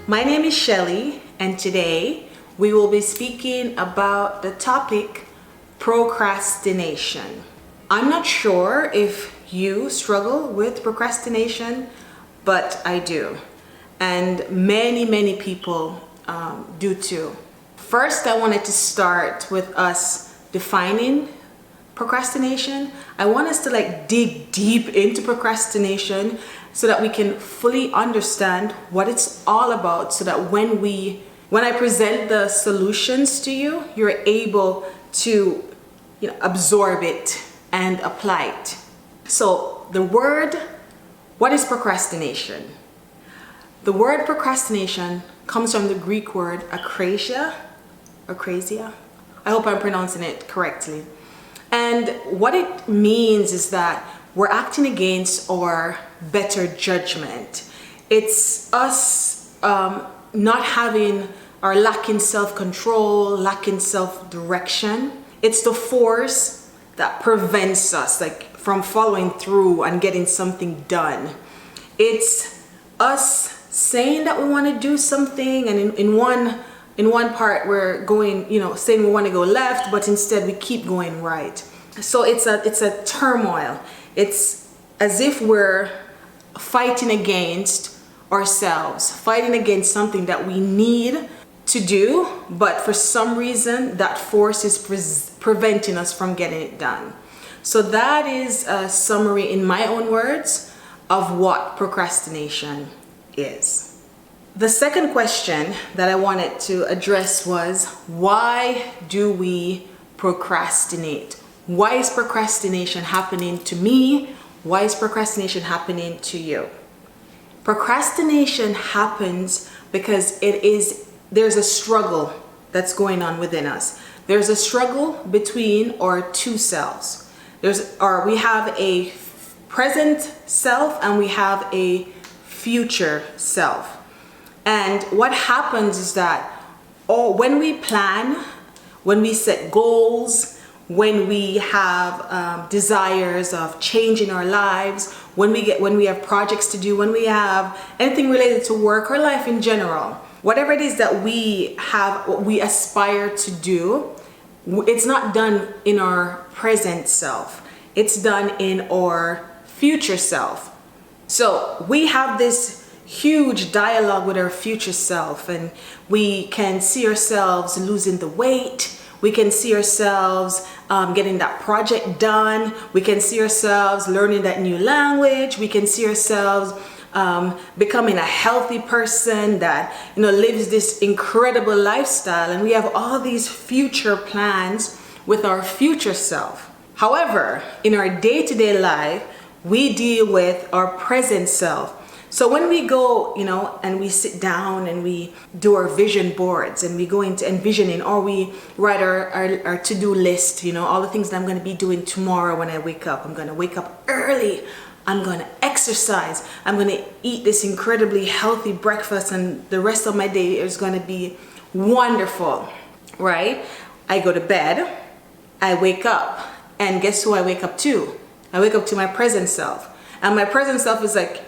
My name is Shelly, and today we will be speaking about the topic procrastination. I'm not sure if you struggle with procrastination, but I do, and many people do too. First, I wanted to start with us defining procrastination. I want us to dig deep into procrastination so that we can fully understand what it's all about, so that when I present the solutions to you, you're able to absorb it and apply it. So what is procrastination? The word procrastination comes from the Greek word akrasia. I hope I'm pronouncing it correctly. And what it means is that we're acting against our better judgment. It's us not having or lacking self-control, lacking self-direction. It's the force that prevents us from following through and getting something done. It's us saying that we want to do something, and in one part we're going, saying we want to go left, but instead we keep going right. So it's a turmoil. It's as if we're fighting against ourselves, fighting against something that we need to do, but for some reason that force is preventing us from getting it done. So that is a summary in my own words of what procrastination is. The second question that I wanted to address was, why do we procrastinate? Why is procrastination happening to me? Why is procrastination happening to you? Procrastination happens because there's a struggle that's going on within us. There's a struggle between our two selves. We have a present self and we have a future self. And what happens is that when we plan, when we set goals, when we have desires of changing our lives, when we have projects to do, when we have anything related to work or life in general, whatever it is that we have, what we aspire to do, it's not done in our present self. It's done in our future self. So we have this huge dialogue with our future self, and we can see ourselves losing the weight. We can see ourselves getting that project done. We can see ourselves learning that new language. We can see ourselves becoming a healthy person that lives this incredible lifestyle, and we have all these future plans with our future self. However, in our day-to-day life, we deal with our present self. So when we go, and we sit down and we do our vision boards, and we go into envisioning, or we write our to-do list, all the things that I'm going to be doing tomorrow when I wake up. I'm going to wake up early. I'm going to exercise. I'm going to eat this incredibly healthy breakfast, and the rest of my day is going to be wonderful, right? I go to bed. I wake up. And guess who I wake up to? I wake up to my present self. And my present self is like,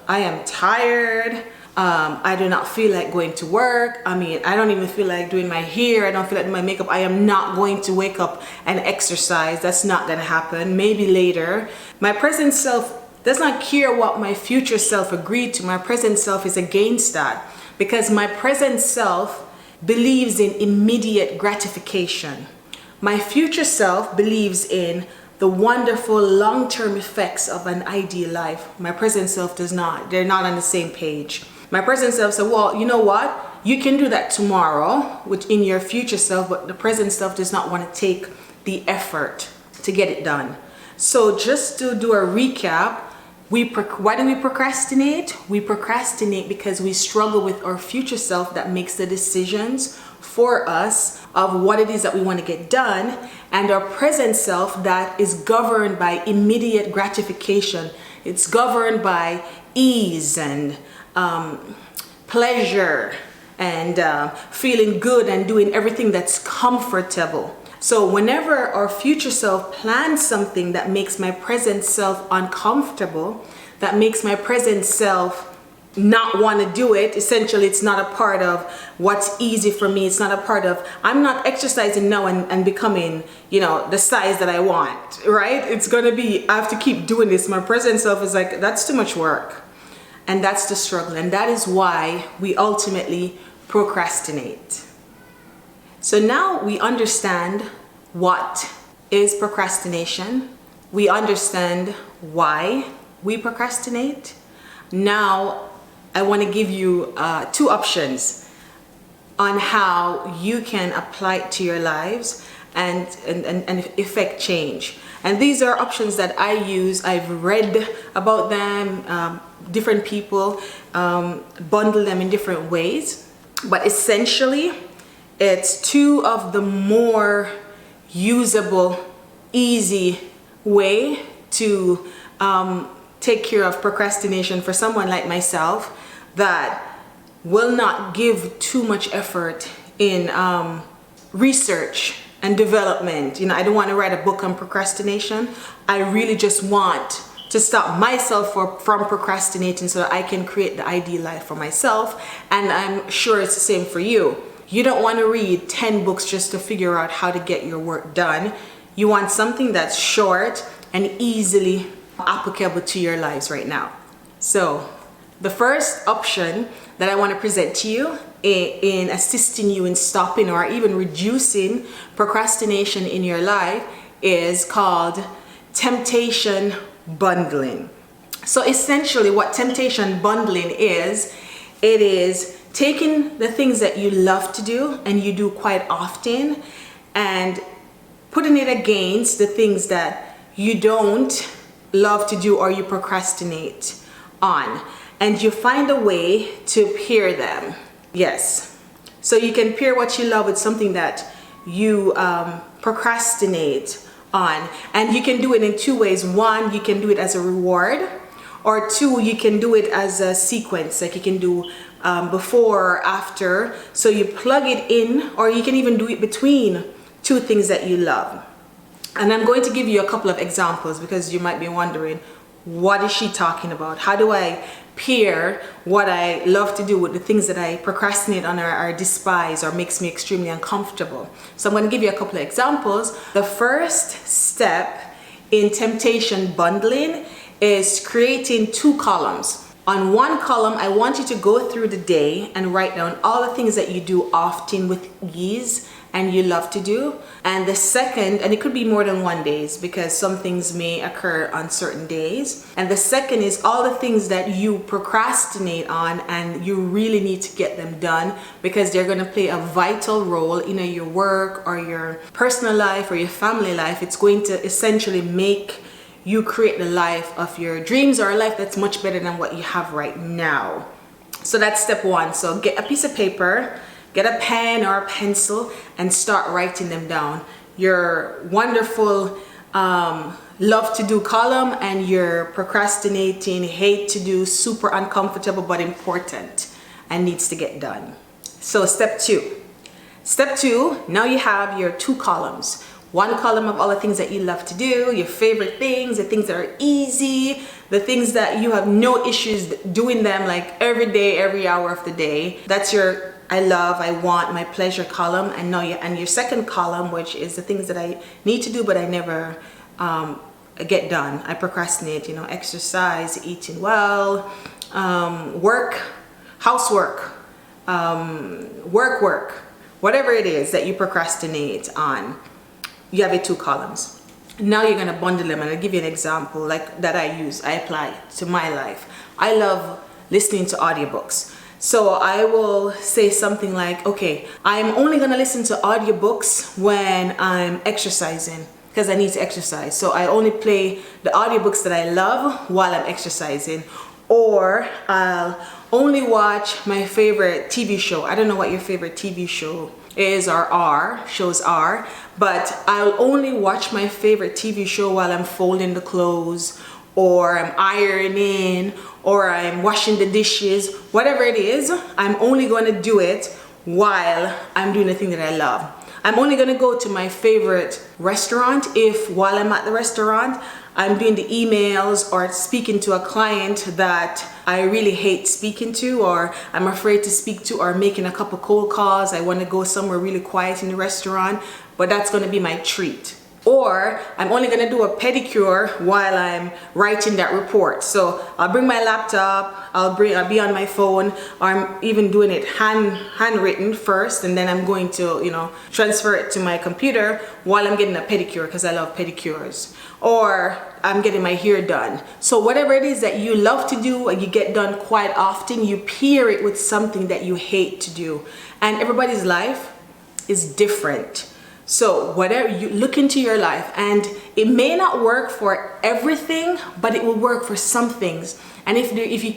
I am tired. I do not feel like going to work. I don't even feel like doing my hair. I don't feel like doing my makeup. I am not going to wake up and exercise. That's not going to happen. Maybe later. My present self does not care what my future self agreed to. My present self is against that, because my present self believes in immediate gratification. My future self believes in the wonderful long-term effects of an ideal life. My present self does not. They're not on the same page. My present self said, well, you know what? You can do that tomorrow in your future self, but the present self does not want to take the effort to get it done. So just to do a recap, why do we procrastinate? We procrastinate because we struggle with our future self that makes the decisions for us of what it is that we want to get done, and our present self that is governed by immediate gratification. It's governed by ease and pleasure and feeling good and doing everything that's comfortable. So whenever our future self plans something that makes my present self uncomfortable, that makes my present self not want to do it. Essentially, it's not a part of what's easy for me. It's not a part of, I'm not exercising now and becoming, you know, the size that I want, right? It's going to be, I have to keep doing this. My present self is like, that's too much work. And that's the struggle. And that is why we ultimately procrastinate. So now we understand what is procrastination. We understand why we procrastinate. Now, I want to give you 2 options on how you can apply it to your lives and effect change. And these are options that I use. I've read about them, different people bundle them in different ways. But essentially, it's 2 of the more usable, easy way to take care of procrastination for someone like myself that will not give too much effort in research and development. You know, I don't want to write a book on procrastination. I really just want to stop myself from procrastinating so that I can create the ideal life for myself. And I'm sure it's the same for you. You don't want to read 10 books just to figure out how to get your work done. You want something that's short and easily applicable to your lives right now. So the first option that I want to present to you in assisting you in stopping or even reducing procrastination in your life is called temptation bundling. So essentially what temptation bundling is, it is taking the things that you love to do and you do quite often and putting it against the things that you don't love to do or you procrastinate on. And you find a way to pair them. Yes. So you can pair what you love with something that you procrastinate on. And you can do it in 2 ways. 1, you can do it as a reward. Or 2, you can do it as a sequence. Like you can do before or after. So you plug it in, or you can even do it between 2 things that you love. And I'm going to give you a couple of examples because you might be wondering, what is she talking about? How do I pair what I love to do with the things that I procrastinate on or despise or makes me extremely uncomfortable? So I'm going to give you a couple of examples. The first step in temptation bundling is creating 2 columns. On 1 column, I want you to go through the day and write down all the things that you do often with ease and you love to do. And the second, and it could be more than 1 day because some things may occur on certain days. And the second is all the things that you procrastinate on and you really need to get them done because they're going to play a vital role in your work or your personal life or your family life. It's going to essentially make you create the life of your dreams or a life that's much better than what you have right now. So that's step 1. So get a piece of paper, get a pen or a pencil and start writing them down. Your wonderful love to do column and your procrastinating, hate to do, super uncomfortable but important and needs to get done. So step 2. Step 2, now you have your 2 columns. 1 column of all the things that you love to do, your favorite things, the things that are easy, the things that you have no issues doing them like every day, every hour of the day. That's your I love, I want, my pleasure column. And now and your second column, which is the things that I need to do but I never get done. I procrastinate, you know, exercise, eating well, work, housework, work, whatever it is that you procrastinate on. You have your 2 columns. Now you're going to bundle them, and I'll give you an example like that I use, I apply to my life. I love listening to audiobooks. So I will say something like, okay, I'm only going to listen to audiobooks when I'm exercising because I need to exercise. So I only play the audiobooks that I love while I'm exercising. Or I'll only watch my favorite TV show. I don't know what your favorite TV show is or shows are, but I'll only watch my favorite TV show while I'm folding the clothes or I'm ironing or I'm washing the dishes. Whatever it is, I'm only going to do it while I'm doing the thing that I love. I'm only going to go to my favorite restaurant if while I'm at the restaurant I'm doing the emails or speaking to a client that I really hate speaking to, or I'm afraid to speak to, or making a couple cold calls. I want to go somewhere really quiet in the restaurant, but that's going to be my treat. Or I'm only going to do a pedicure while I'm writing that report. So I'll bring my laptop, I'll be on my phone, or I'm even doing it handwritten first, and then I'm going to, transfer it to my computer while I'm getting a pedicure, because I love pedicures. Or I'm getting my hair done. So whatever it is that you love to do and you get done quite often, you pair it with something that you hate to do. And everybody's life is different. So whatever, you look into your life, and it may not work for everything, but it will work for some things. And if you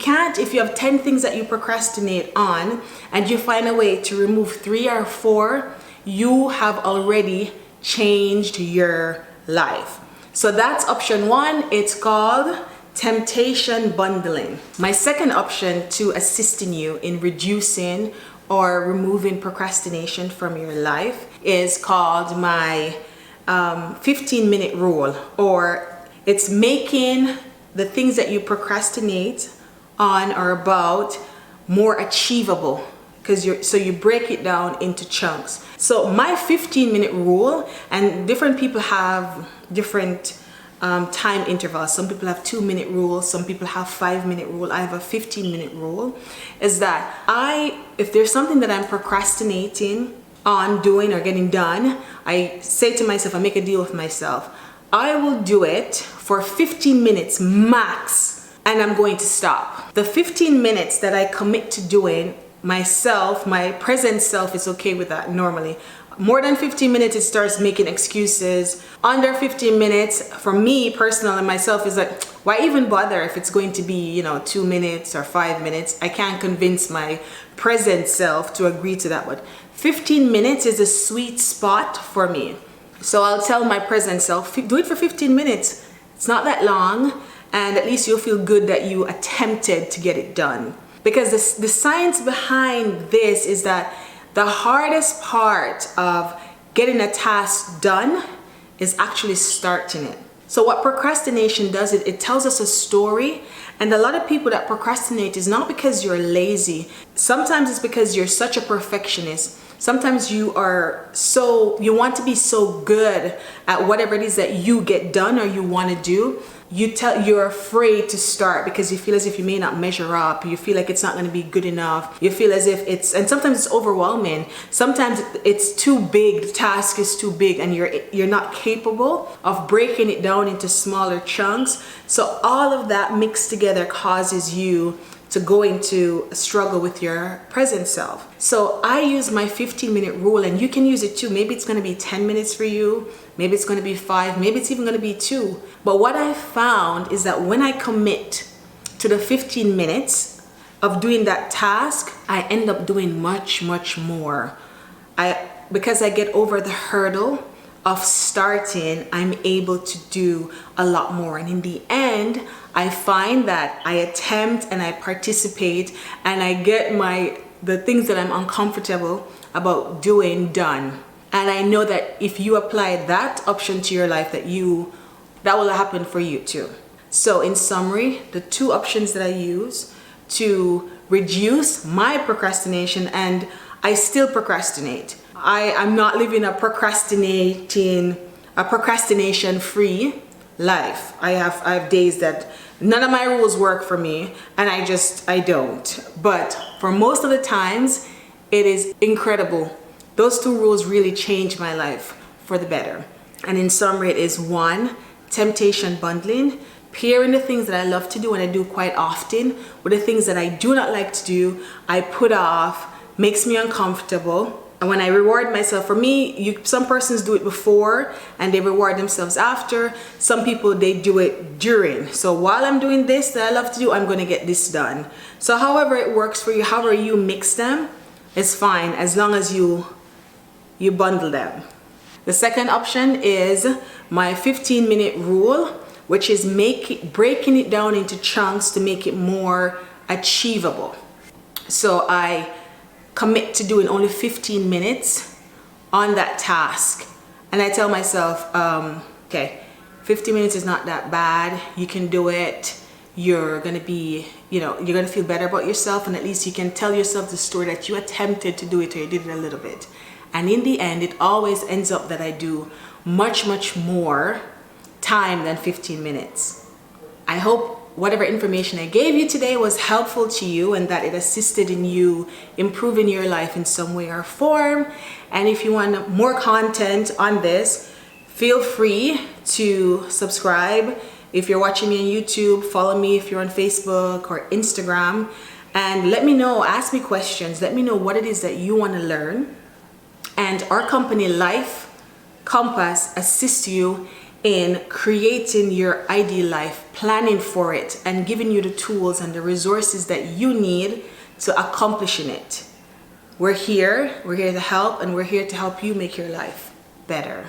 have 10 things that you procrastinate on and you find a way to remove 3 or 4, you have already changed your life. So that's option 1. It's called temptation bundling. My second option to assisting you in reducing or removing procrastination from your life is called my 15-minute rule, or it's making the things that you procrastinate on or about more achievable, so you break it down into chunks. So my 15-minute rule, and different people have different time intervals. Some people have 2-minute rules, some people have 5-minute rule. I have a 15-minute rule. Is that if there's something that I'm procrastinating on doing or getting done, I say to myself, I make a deal with myself, I will do it for 15 minutes max, and I'm going to stop. The 15 minutes that I commit to doing, myself, my present self is okay with that normally. More than 15 minutes, it starts making excuses. Under 15 minutes, for me personally, myself, is like, why even bother if it's going to be, 2 minutes or 5 minutes? I can't convince my present self to agree to that. But 15 minutes is a sweet spot for me. So I'll tell my present self, do it for 15 minutes. It's not that long, and at least you'll feel good that you attempted to get it done. Because the science behind this is that the hardest part of getting a task done is actually starting it. So what procrastination does, it tells us a story. And a lot of people that procrastinate is not because you're lazy. Sometimes it's because you're such a perfectionist. Sometimes you want to be so good at whatever it is that you get done or you want to do. You're afraid to start because you feel as if you may not measure up. You feel like it's not going to be good enough. You feel as if and sometimes it's overwhelming. Sometimes it's too big. The task is too big, and you're not capable of breaking it down into smaller chunks. So all of that mixed together causes you to go into a struggle with your present self. So I use my 15-minute rule, and you can use it too. Maybe it's going to be 10 minutes for you. Maybe it's going to be 5. Maybe it's even going to be 2. But what I found is that when I commit to the 15 minutes of doing that task, I end up doing much, much more. Because I get over the hurdle of starting, I'm able to do a lot more. And in the end, I find that I attempt and I participate and I get the things that I'm uncomfortable about doing done. And I know that if you apply that option to your life, that will happen for you too. So in summary, the 2 options that I use to reduce my procrastination, and I still procrastinate. I'm not living a procrastination-free life. I have days that none of my rules work for me, and I don't. But for most of the times, it is incredible. Those 2 rules really changed my life for the better. And in summary, it is 1, temptation bundling, pairing the things that I love to do and I do quite often with the things that I do not like to do, I put off, makes me uncomfortable. And when I reward myself, for me, some persons do it before and they reward themselves after. Some people, they do it during. So while I'm doing this that I love to do, I'm going to get this done. So however it works for you, however you mix them, it's fine as long as you bundle them. The second option is my 15-minute rule, which is breaking it down into chunks to make it more achievable. So I commit to doing only 15 minutes on that task. And I tell myself, okay, 50 minutes is not that bad. You can do it. You're gonna be, you're gonna feel better about yourself, and at least you can tell yourself the story that you attempted to do it or you did it a little bit. And in the end, it always ends up that I do much, much more time than 15 minutes. I hope whatever information I gave you today was helpful to you and that it assisted in you improving your life in some way or form. And if you want more content on this, feel free to subscribe. If you're watching me on YouTube, follow me if you're on Facebook or Instagram, and let me know, ask me questions, let me know what it is that you want to learn. And our company Life Compass assists you in creating your ideal life, planning for it, and giving you the tools and the resources that you need to accomplishing it. We're here to help, and we're here to help you make your life better.